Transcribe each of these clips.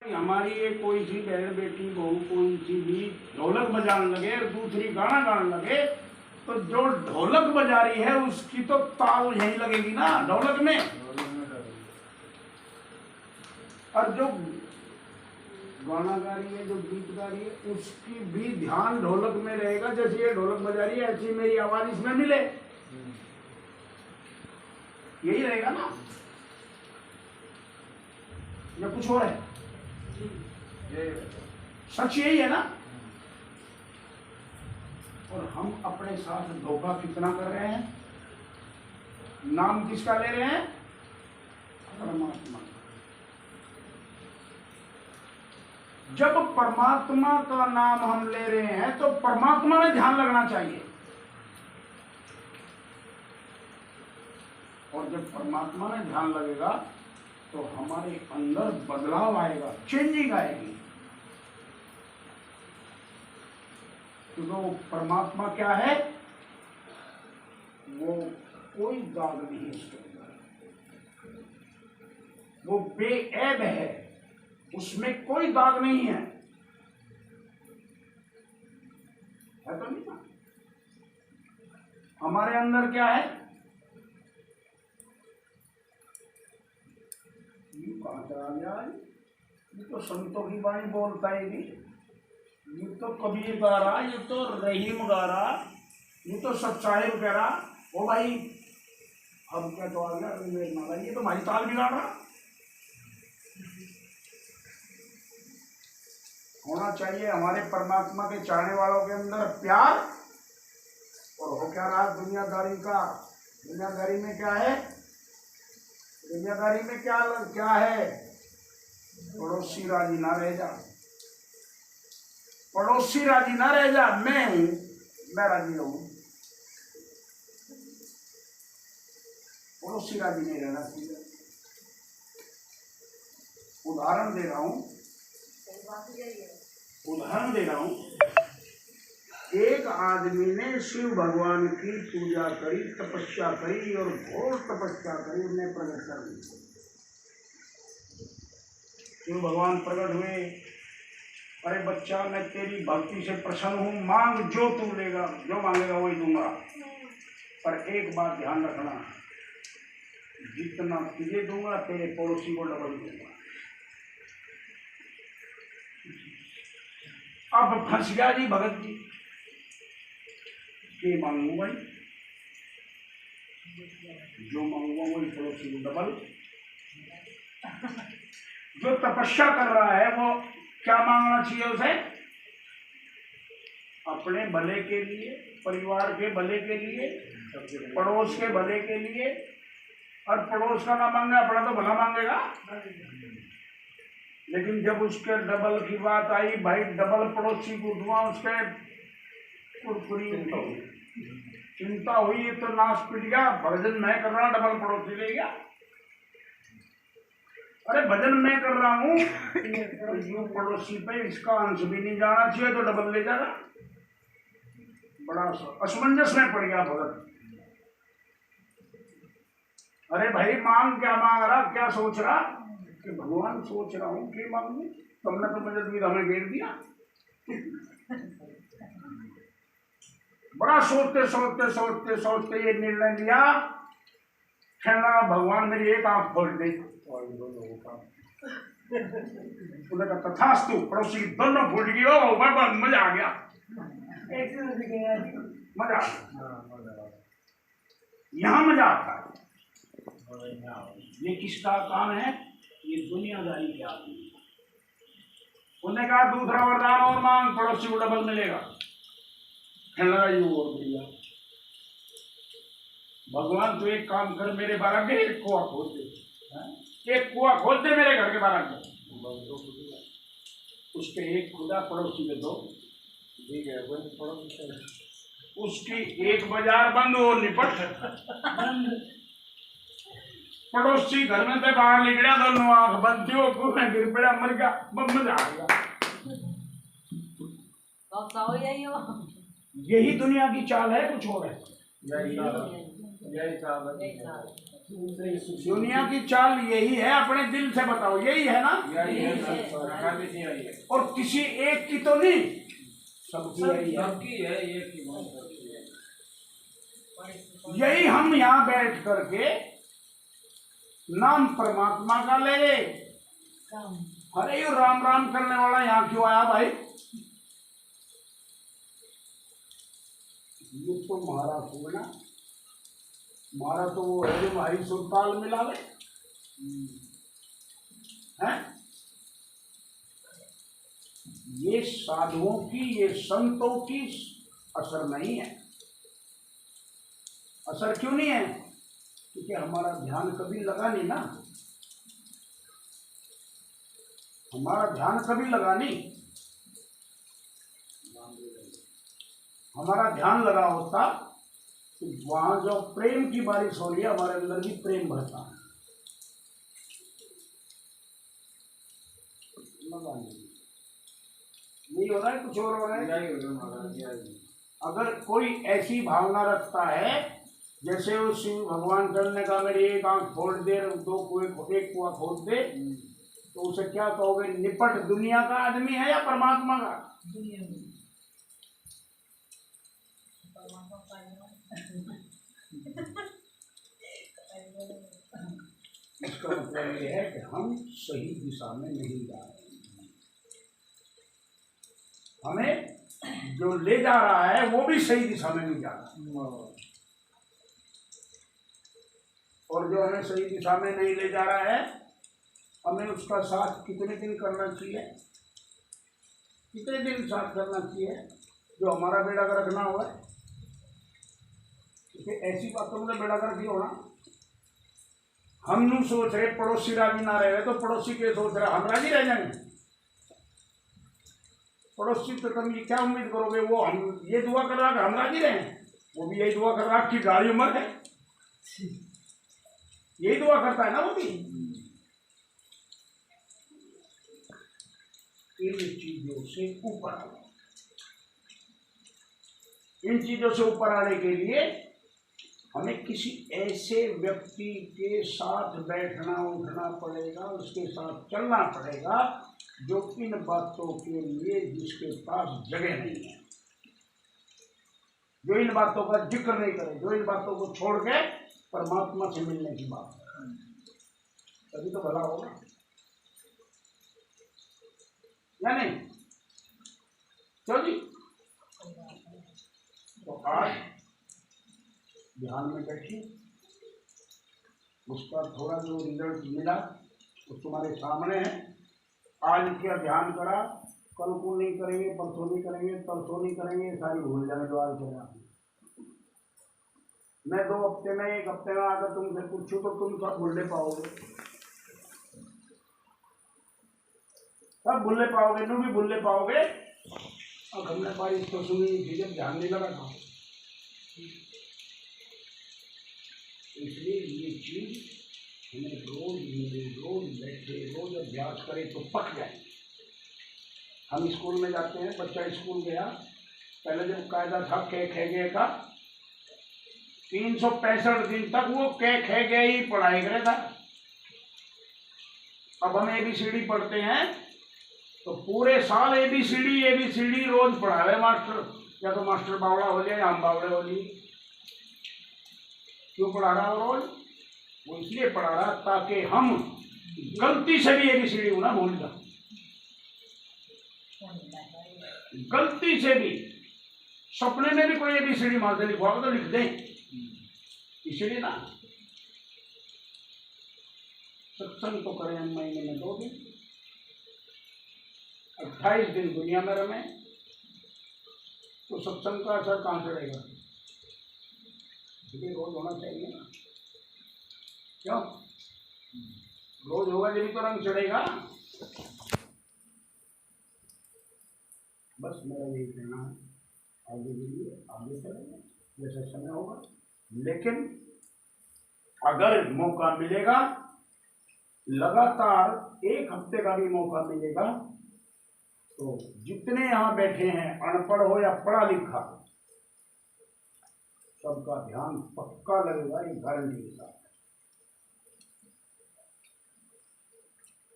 हमारी ये कोई सी बहन बेटी बहू कोई सी भी ढोलक बजाने लगे और दूसरी गाना गाने लगे तो जो ढोलक बजा रही है उसकी तो ताल यही लगेगी ना ढोलक में, और जो गाना गा रही है जो गीत गा रही है उसकी भी ध्यान ढोलक में रहेगा। जैसे ये ढोलक बजा रही है ऐसी मेरी आवाज इसमें मिले, यही रहेगा ना या कुछ और है? सच यही है ना। और हम अपने साथ धोखा कितना कर रहे हैं? नाम किसका ले रहे हैं? परमात्मा। जब परमात्मा का नाम हम ले रहे हैं तो परमात्मा में ध्यान लगना चाहिए, और जब परमात्मा में ध्यान लगेगा तो हमारे अंदर बदलाव आएगा, चेंजिंग आएगी। क्योंकि वो परमात्मा क्या है? वो कोई दाग नहीं उसके अंदर, वो बेऐब है, उसमें कोई दाग नहीं है तो नहीं ना? हमारे अंदर क्या है? ये कहां चला गया? ये तो संतों की वाणी बोलता ही नहीं, ये तो कबीर गा रहा, ये तो रहीम गा रहा, ये तो सच्चाई कह रहा। ओ भाई अब क्या तो आ गया, ये तो हमारी ताल बिगाड़ रहा। होना चाहिए हमारे परमात्मा के चाहने वालों के अंदर प्यार, और हो क्या रहा दुनियादारी का? दुनियादारी में क्या है? दुनियादारी में क्या है? पड़ोसी राजी ना रह जा, पड़ोसी राजी ना रह जा, मैं हूं, मैं राजी रहूं। पड़ोसी राजी नहीं रहना चाहिए। उदाहरण दे रहा हूं, एक आदमी ने शिव भगवान की पूजा करी, तपस्या करी और घोर तपस्या करी, उन्हें प्रकट कर दिया। शिव भगवान प्रकट हुए, अरे बच्चा मैं तेरी भक्ति से प्रसन्न हूँ, मांग जो तू लेगा, जो मांगेगा वही दूंगा, पर एक बात ध्यान रखना, जितना तुझे दूंगा तेरे पड़ोसी को डबल दूंगा। अब फंस गया जी भगत जी, ये मांगू भाई, जो मांगूंगा वही पड़ोसी को डबल। जो तपस्या कर रहा है वो क्या मांगना चाहिए उसे? अपने भले के लिए, परिवार के भले के लिए, पड़ोस के भले के लिए। और पड़ोस का ना मांगे अपना तो भला मांगेगा। लेकिन जब उसके डबल की बात आई, भाई डबल पड़ोसी को धुआं, उसके कुरकुरी चिंता हुई तो नाश पिट गया। भजन मैं कर रहा हूं, डबल पड़ोसी ले गया। अरे भजन मैं कर रहा हूं तो यूं पड़ोसी पे इसका अंश भी नहीं जाना चाहिए तो डबल ले जाएगा। बड़ा असमंजस में पड़ गया भगत। अरे भाई मांग क्या मांग रहा, क्या सोच रहा? कि भगवान सोच रहा हूं कि मांगू, तुमने तो मुझे भी हमें घेर दिया। बड़ा सोचते सोचते सोचते सोचते ये निर्णय लिया, कहना भगवान मेरी एक आंख खोल दे। उन्होंने कहा तथास्तु, पड़ोसी दोनों फूट गई। ओ बड़ा मजा आ गया, मजा आ गया। यहाँ मजा आता है। ये किसका काम है? ये दुनियादारी के आदमी। उन्होंने कहा दूसरा वरदान और मांग, पड़ोसी को डबल मिलेगा। कहने लगा ये और बढ़िया, भगवान तो एक काम कर, मेरे बारह के एक कुआ खोद दे, एक कुआ खोद दे मेरे घर के बारह के। उसके एक खुदा, पड़ोसी के दो। ठीक है, उसकी एक बाजार बंद हो निपट। पड़ोसी घर में से बाहर निकला, दोनों आंख बंद थी, वो में गिर पड़ा, मर गया। मजा आ गया। यही दुनिया की चाल है, कुछ और है? यही चाल है। दुनिया की चाल यही है, अपने दिल से बताओ, यही है ना? यही है। और किसी एक की तो नहीं, सबकी है, एक की बात है। यही हम यहाँ बैठ करके नाम परमात्मा का ले गए। अरे ये राम राम करने वाला यहाँ क्यों आया भाई? ये तो महारा होगा, हमारा तो वो है जो हमारी सुरताल मिलावे है। ये साधुओं की, ये संतों की असर नहीं है। असर क्यों नहीं है? क्योंकि हमारा ध्यान कभी लगा नहीं ना, हमारा ध्यान कभी लगा नहीं। हमारा ध्यान लगा होता तो वहां जो प्रेम की बारिश हो रही है, हमारे अंदर भी प्रेम भरता है। लगा नहीं हो रहा है, कुछ और हो रहा है। अगर कोई ऐसी भावना रखता है जैसे वो शिव भगवान करने का, मेरी एक आंख खोल दे, दो एक कुआ खोल दे, तो उसे क्या कहोगे? निपट दुनिया का आदमी है या परमात्मा का? इसका मतलब ये है कि हम सही दिशा में नहीं जा रहे। हमें जो ले जा रहा है वो भी सही दिशा में नहीं जा रहा, और जो हमें सही दिशा में नहीं ले जा रहा है, हमें उसका साथ कितने दिन करना चाहिए? कितने दिन साथ करना चाहिए? जो हमारा बेड़ा गर्क ना हुआ, ऐसी बातों में बेड़ा गर्क ही होना। हम नहीं सोच रहे पड़ोसी राजी ना रहे, तो पड़ोसी के सोच रहे हम राजी रह जाएंगे। पड़ोसी तो तुम ये क्या उम्मीद करोगे? वो हम ये दुआ कर रहा कि हम राजी रहे, वो भी यही दुआ कर रहा कि गाड़ी उम्र है, यही दुआ करता है ना वो भी। इन चीजों से ऊपर आना, इन चीजों से ऊपर आने के लिए हमें किसी ऐसे व्यक्ति के साथ बैठना उठना पड़ेगा, उसके साथ चलना पड़ेगा जो इन बातों के लिए, जिसके पास जगह नहीं है, जो इन बातों का जिक्र नहीं करे, जो इन बातों को छोड़ के परमात्मा से मिलने की बात है, तभी तो भला होगा, या नहीं? क्यों जी? तो आज ध्यान में बैठी, उसका थोड़ा जो रिजल्ट मिला वो तुम्हारे सामने है। आज क्या ध्यान करा, कल को नहीं करेंगे, परसों नहीं करेंगे, परसों नहीं करेंगे, सारी भूल जाने जो आज चला। मैं 2 हफ्ते में, 1 हफ्ते में आकर तुमसे पूछूं तो तुम सब भूलने पाओगे, सब भूलने पाओगे, तुम भी भूलने पाओगे। अब हमने बारिश तो सुनी थी, जब ध्यान नहीं लगा था, इसलिए ये चीज हमें रोज बैठे, रोज अभ्यास करें तो पक जाए। हम स्कूल में जाते हैं, बच्चा स्कूल गया, पहले जब कायदा था कै खे गए का, 365 दिन तक वो कै खे गए ही पढ़ाई करे था। अब हम ABCD पढ़ते हैं तो पूरे साल ABCD रोज पढ़ावे मास्टर, या तो मास्टर बावड़ा हो जाए या हम बावड़े हो जाए। क्यों पढ़ा रहा रोज? वो इसलिए पढ़ा रहा ताकि हम गलती से भी ABCD ना भूल जाए, गलती से भी सपने में भी कोई ABCD मार दे लिखवा तो लिख दें, इसलिए ना सत्संग तो करें हम महीने में 2 दिन, 28 दिन दुनिया में रमे, तो सत्संग का असर कहाँ से रहेगा? इसलिए रोज होना चाहिए ना, क्यों? रोज होगा जब तो रंग चढ़ेगा। बस मेरा यही कहना है, आगे के लिए आगे चलेंगे जैसा समय होगा, लेकिन अगर मौका मिलेगा, लगातार 1 हफ्ते का भी मौका मिलेगा, तो जितने यहाँ बैठे हैं, अनपढ़ हो या पढ़ा लिखा, सबका ध्यान पक्का लगेगा, ये गारंटी के साथ।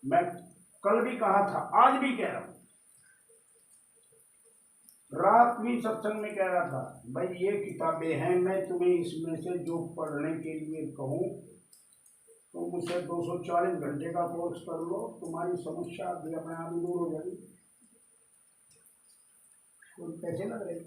मैं कल भी कहा था, आज भी कह रहा हूं, रात भी सत्संग में कह रहा था, भाई ये किताबें हैं, मैं तुम्हें इसमें से जो पढ़ने के लिए कहूँ तो मुझसे 240 घंटे का कोर्स कर लो, तुम्हारी समस्या भी अपने आप ही दूर हो जाएगी। कोई पैसे लग रहे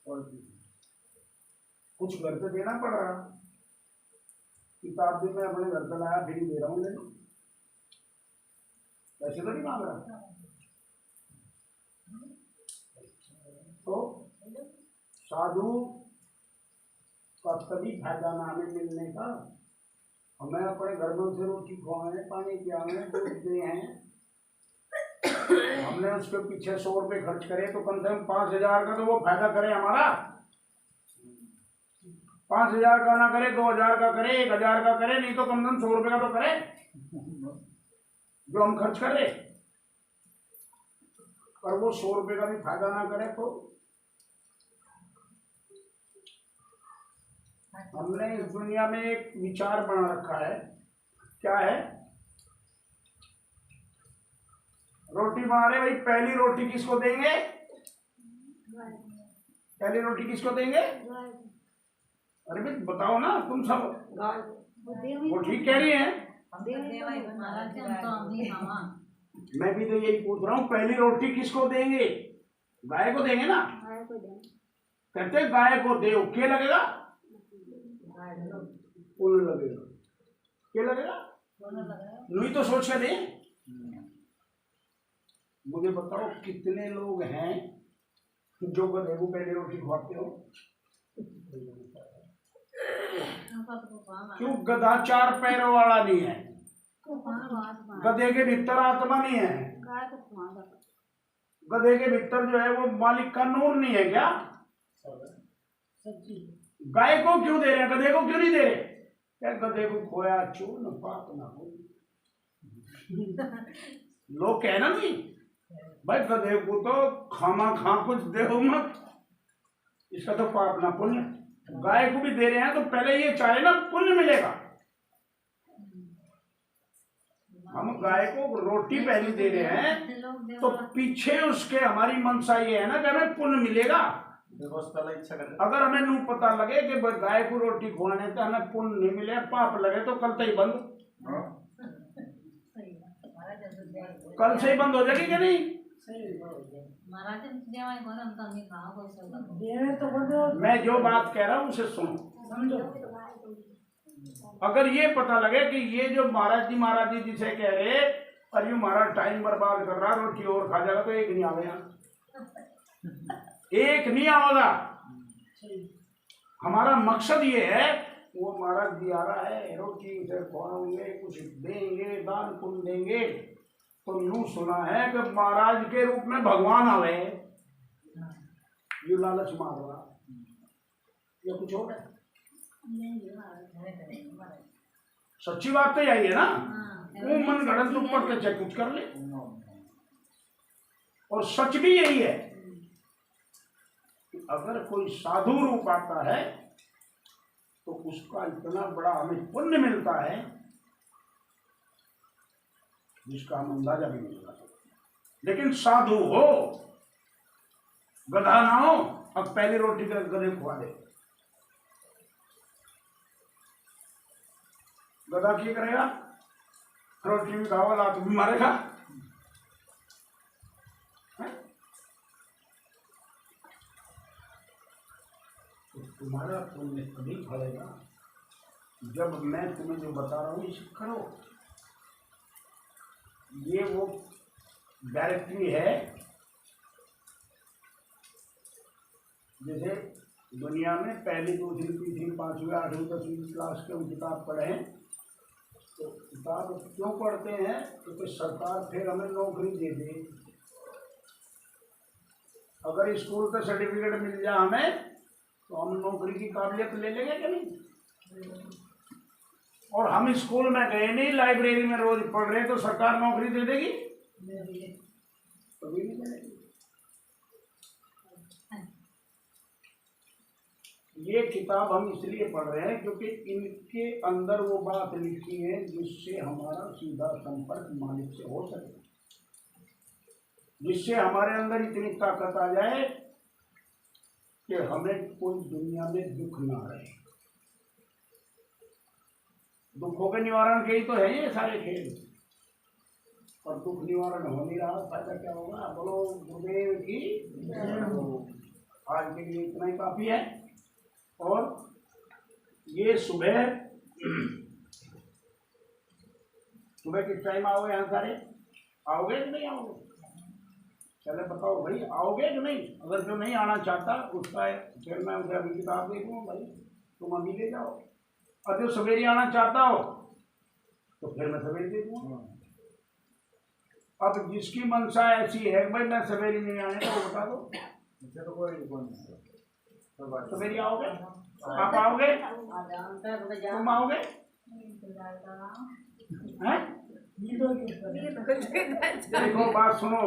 और कुछ घर पे देना पड़ रहा, किताब भी मैं अपने घर पे लाया, फिर दे रहा हूँ, लेकिन पैसे तो नहीं मांग रहा। तो साधु का तभी फायदा ना हमें मिलने का, हमें अपने घर में से रोटी खुआए, पानी पियाए, दूध दिए हैं, हमने उसके पीछे 100 रुपये खर्च करे तो कम से कम 5,000 का तो वो फायदा करे हमारा। 5,000 का ना करे, 2,000 का करे, 1,000 का करे, नहीं तो कम से कम 100 रुपये का तो करे जो हम खर्च कर रहे। पर वो 100 रुपये का भी फायदा ना करे तो हमने इस दुनिया में एक विचार बना रखा है, क्या है? रोटी बना रहे भाई, पहली रोटी किसको देंगे? पहली रोटी किसको देंगे? अरे भाई बताओ ना, तुम सब वो ठीक कह रही हैं। मैं भी तो यही पूछ रहा हूँ, पहली रोटी किसको देंगे? गाय को देंगे ना। कहते गाय को दे, क्या लगेगा? पुण्य लगेगा। क्या लगेगा? नहीं तो सोच के दे। मुझे बताओ कितने लोग हैं जो गधे को पहले रोटी खवाते हो? क्यों? गधा 4 पैरों वाला नहीं है, गधे के भीतर आत्मा नहीं है, गधे के भीतर जो है वो मालिक का नूर नहीं है क्या? गाय को क्यों दे रहे हैं, गधे को क्यों नहीं दे रहे? क्या गधे को खोया चून पाप ना हो। लोग कहना नहीं भाई, गधे को तो खामा खा कुछ दे मत, इसका तो पाप ना पुण्य। गाय को भी दे रहे हैं तो पहले ये चाहे ना पुण्य मिलेगा। हम गाय को रोटी पहले दे रहे हैं तो पीछे उसके हमारी मनसा ये है ना कि हमें पुण्य मिलेगा। अगर हमें नू पता लगे कि गाय को रोटी खुआने से हमें पुण्य नहीं मिले, पाप लगे, तो कल से ही बंद, कल से ही बंद हो जाएगी कि नहीं? मैं जो बात कह रहा हूँ उसे सुनो, समझो। अगर ये पता लगे कि ये जो महाराज जी जिसे कह रहे और ये महाराज टाइम बर्बाद कर रहा, रोटी और खा जाएगा, तो एक नहीं आवेगा, एक नहीं आवेगा। हमारा मकसद ये है, वो महाराज जी आ रहा है, रोटी उसे खुआएंगे, कुछ देंगे, दान पुण्य देंगे। तो यूं सुना है कि महाराज के रूप में भगवान आवे, ये लालच मार रहा या कुछ हो रहा है? सच्ची बात तो यही है ना। वो मन गढ़ंत ऊपर के चाहे कुछ कर ले, और सच भी यही है कि अगर कोई साधु रूप आता है तो उसका इतना बड़ा हमें पुण्य मिलता है जिसका हम अंदाजा भी नहीं लगा सकते। लेकिन साधु हो, गधा ना हो, अब पहली रोटी का गधे खुआ दे, गधा क्या करेगा? रोटी भी खाओ, लात भी मारेगा। तो तुम्हारा पुण्य कभी फलेगा जब मैं तुम्हें जो बता रहा हूं इसे करो। ये वो डायरेक्टरी है, जैसे दुनिया में पहली, दूसरी, तीसरी, 5वीं, 8वीं, 10वीं क्लास के हम किताब पढ़े, तो किताब क्यों पढ़ते हैं? क्योंकि सरकार फिर हमें नौकरी दे दे। अगर स्कूल का सर्टिफिकेट मिल जाए हमें तो हम नौकरी की काबिलियत ले लेंगे कि नहीं? और हम स्कूल में गए नहीं, लाइब्रेरी में रोज पढ़ रहे, तो सरकार नौकरी दे देगी? कभी नहीं मिलेगी। ये किताब हम इसलिए पढ़ रहे हैं क्योंकि इनके अंदर वो बात लिखी है जिससे हमारा सीधा संपर्क मालिक से हो सके, जिससे हमारे अंदर इतनी ताकत आ जाए कि हमें कोई दुनिया में दुख ना रहे। दुखों के निवारण के ही तो है ये सारे खेल, और दुख निवारण हो नहीं रहा, फायदा क्या होगा? बोलो गुरुदेव की जय हो। आज के लिए इतना ही काफी है। और ये सुबह किस टाइम आओगे? यहाँ सारे आओगे कि नहीं आओगे? चले बताओ भाई, आओगे कि नहीं? अगर जो नहीं आना चाहता उसका फिर मैं उसे अभी किताब दे दूँ, भाई तुम अभी ले जाओ, और जो सवेरे आना चाहता हो तो फिर मैं सवेरे दे दूँगा। अब जिसकी मंशा ऐसी है भाई मैं सवेरे नहीं आने का, वो बता दो। तो कोई सवेरे आओगे? आप आओगे? तुम आओगे? हैं? देखो बात सुनो,